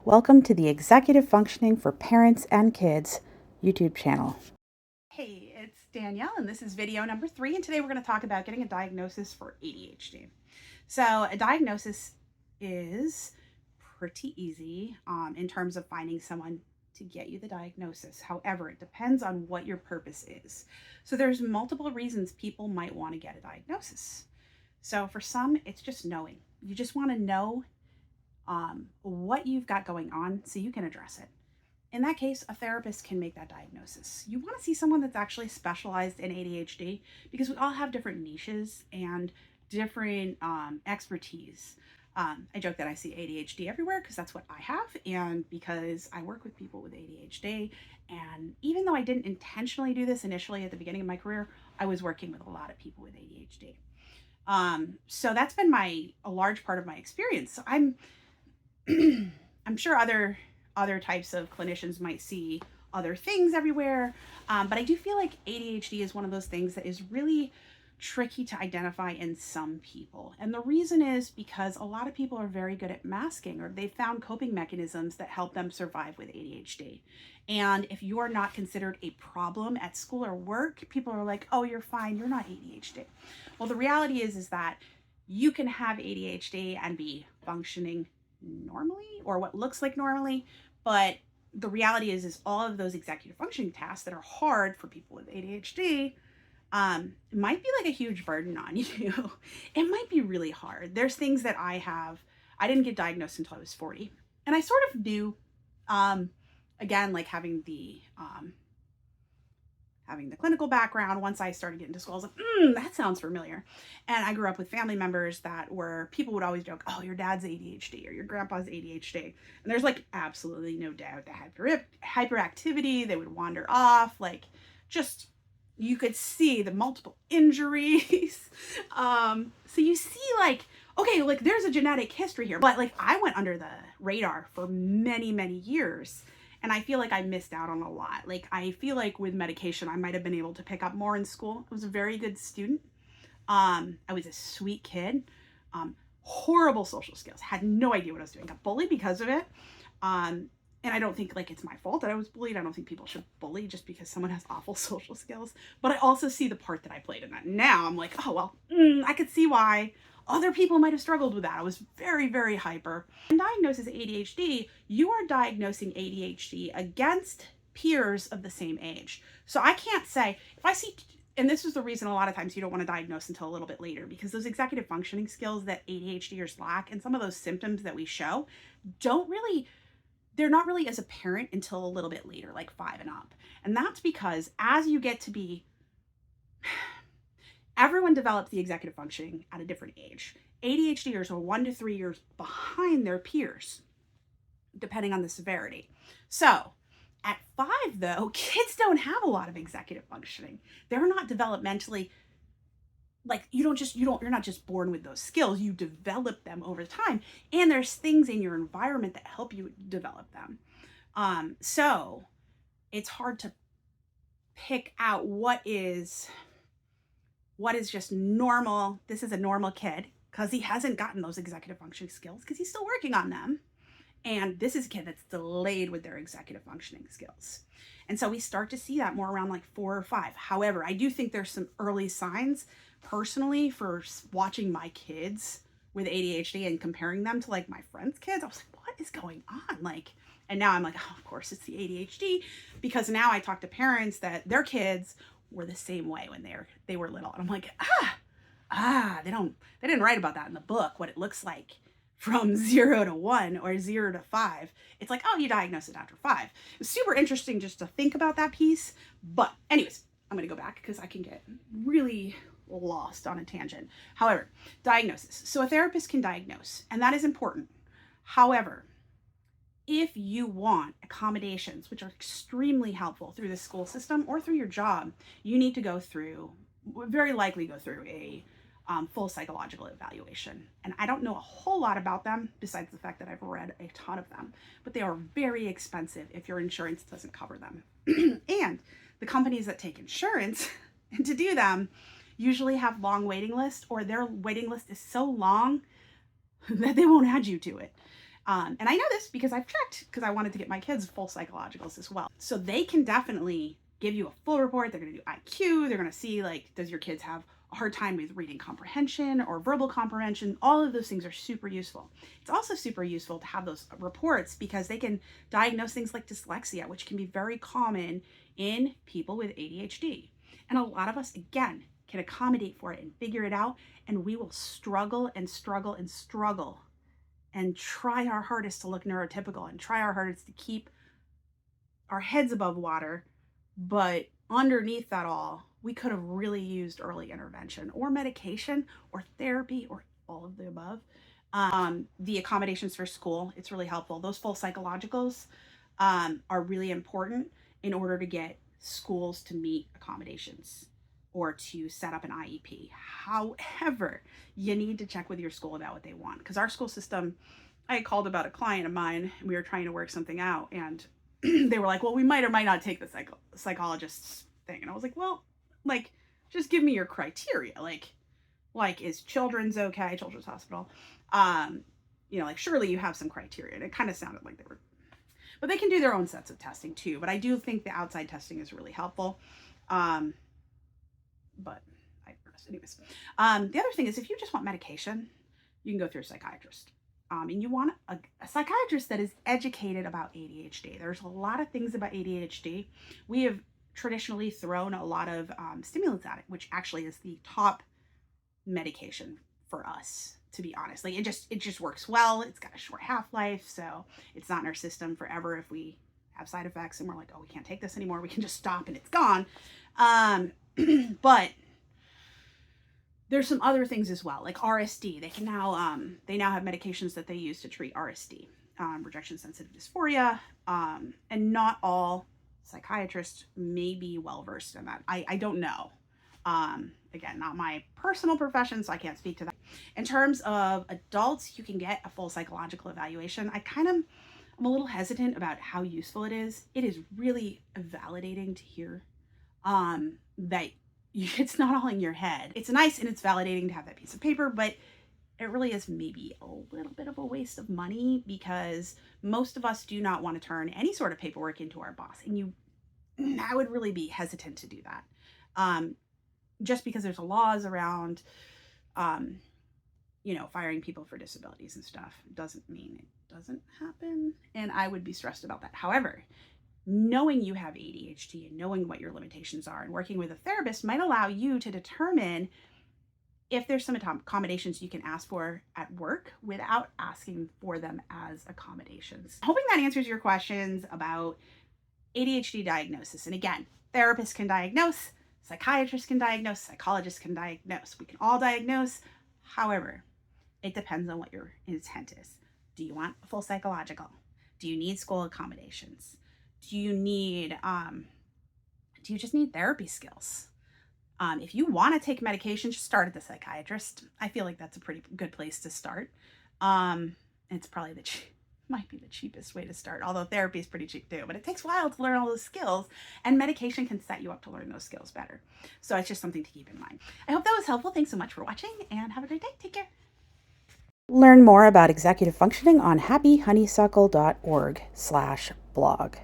Welcome to the Executive Functioning for Parents and Kids YouTube channel. Hey, it's Danielle, and this is video number 3, and today we're going to talk about getting a diagnosis for ADHD. So a diagnosis is pretty easy in terms of finding someone to get you the diagnosis. However, it depends on what your purpose is. So there's multiple reasons people might want to get a diagnosis. So for some, it's just knowing. You just want to know what you've got going on so you can address it. In that case, a therapist can make that diagnosis. You want to see someone that's actually specialized in ADHD because we all have different niches and different expertise. I joke that I see ADHD everywhere because that's what I have, and because I work with people with ADHD. And even though I didn't intentionally do this initially at the beginning of my career, I was working with a lot of people with ADHD. So that's been a large part of my experience. So I'm sure other types of clinicians might see other things everywhere, but I do feel like ADHD is one of those things that is really tricky to identify in some people. And the reason is because a lot of people are very good at masking, or they found coping mechanisms that help them survive with ADHD. And if you are not considered a problem at school or work, people are like, oh, you're fine, you're not ADHD. Well, the reality is that you can have ADHD and be functioning normally, or what looks like normally, but the reality is all of those executive functioning tasks that are hard for people with ADHD might be like a huge burden on you. It might be really hard. There's things that I didn't get diagnosed until I was 40, and I sort of knew, again, like having the clinical background. Once I started getting to school, I was like, that sounds familiar. And I grew up with family members that were, people would always joke, oh, your dad's ADHD or your grandpa's ADHD. And there's like absolutely no doubt they had hyperactivity. They would wander off, like just, you could see the multiple injuries. So you see like, okay, like there's a genetic history here, but like I went under the radar for many, many years. And I feel like I missed out on a lot. Like, I feel like with medication, I might have been able to pick up more in school. I was a very good student. I was a sweet kid. Horrible social skills. Had no idea what I was doing. Got bullied because of it. And I don't think like it's my fault that I was bullied. I don't think people should bully just because someone has awful social skills. But I also see the part that I played in that. Now I'm like, oh, well, I could see why other people might have struggled with that. I was very, very hyper. When diagnosed as ADHD, you are diagnosing ADHD against peers of the same age. So I can't say, if I see, and this is the reason a lot of times you don't want to diagnose until a little bit later, because those executive functioning skills that ADHDers lack and some of those symptoms that we show they're not really as apparent until a little bit later, like 5 and up. And that's because as you get to be, everyone develops the executive functioning at a different age. ADHDers are 1 to 3 years behind their peers, depending on the severity. So at 5, though, kids don't have a lot of executive functioning. They're not developmentally, like you're not just born with those skills. You develop them over time, and there's things in your environment that help you develop them. So it's hard to pick out what is just normal. This is a normal kid because he hasn't gotten those executive functioning skills because he's still working on them. And this is a kid that's delayed with their executive functioning skills. And so we start to see that more around like 4 or 5. However, I do think there's some early signs personally for watching my kids with ADHD and comparing them to like my friends' kids. I was like, what is going on? Like, and now I'm like, oh, of course it's the ADHD, because now I talk to parents that their kids were the same way when they were little. And I'm like, they didn't write about that in the book, what it looks like from 0 to 1 or 0 to 5. It's like, oh, you diagnose it after 5. It's super interesting just to think about that piece. But anyways, I'm going to go back because I can get really lost on a tangent. However, diagnosis. So a therapist can diagnose, and that is important. However, if you want accommodations, which are extremely helpful through the school system or through your job, you need to very likely go through a full psychological evaluation. And I don't know a whole lot about them besides the fact that I've read a ton of them, but they are very expensive if your insurance doesn't cover them. And the companies that take insurance to do them usually have long waiting lists, or their waiting list is so long that they won't add you to it. And I know this because I've checked, because I wanted to get my kids full psychologicals as well. So they can definitely give you a full report. They're going to do IQ. They're going to see, like, does your kids have a hard time with reading comprehension or verbal comprehension? All of those things are super useful. It's also super useful to have those reports because they can diagnose things like dyslexia, which can be very common in people with ADHD. And a lot of us, again, can accommodate for it and figure it out. And we will struggle and struggle and struggle and try our hardest to look neurotypical and try our hardest to keep our heads above water. But underneath that all, we could have really used early intervention or medication or therapy or all of the above. The accommodations for school, it's really helpful. Those full psychologicals are really important in order to get schools to meet accommodations or to set up an IEP. However, you need to check with your school about what they want, because our school system, I called about a client of mine and we were trying to work something out, and they were like, well, we might or might not take the psychologist's thing. And I was like, well, like, just give me your criteria. Like is children's okay, children's hospital? Like, surely you have some criteria. And it kind of sounded like they were, but they can do their own sets of testing too. But I do think the outside testing is really helpful. But anyways, the other thing is, if you just want medication, you can go through a psychiatrist. And you want a psychiatrist that is educated about ADHD. There's a lot of things about ADHD. We have traditionally thrown a lot of stimulants at it, which actually is the top medication for us, to be honest. Like, it just works well. It's got a short half-life, so it's not in our system forever. If we have side effects and we're like, oh, we can't take this anymore, we can just stop and it's gone. But there's some other things as well, like RSD. They now have medications that they use to treat RSD, rejection sensitive dysphoria, and not all psychiatrists may be well versed in that. I don't know. Again, not my personal profession, so I can't speak to that. In terms of adults, you can get a full psychological evaluation. I'm a little hesitant about how useful it is. It is really validating to hear that it's not all in your head. It's nice and it's validating to have that piece of paper, but it really is maybe a little bit of a waste of money, because most of us do not want to turn any sort of paperwork into our boss. And I would really be hesitant to do that. Just because there's laws around, firing people for disabilities and stuff doesn't mean it doesn't happen. And I would be stressed about that. However, knowing you have ADHD and knowing what your limitations are and working with a therapist might allow you to determine if there's some accommodations you can ask for at work without asking for them as accommodations. Hoping that answers your questions about ADHD diagnosis. And again, therapists can diagnose, psychiatrists can diagnose, psychologists can diagnose. We can all diagnose. However, it depends on what your intent is. Do you want a full psychological? Do you need school accommodations? Do you just need therapy skills? If you want to take medication, just start at the psychiatrist. I feel like that's a pretty good place to start. It's probably might be the cheapest way to start, although therapy is pretty cheap too, but it takes a while to learn all those skills, and medication can set you up to learn those skills better. So it's just something to keep in mind. I hope that was helpful. Thanks so much for watching, and have a great day. Take care. Learn more about executive functioning on happyhoneysuckle.org/blog.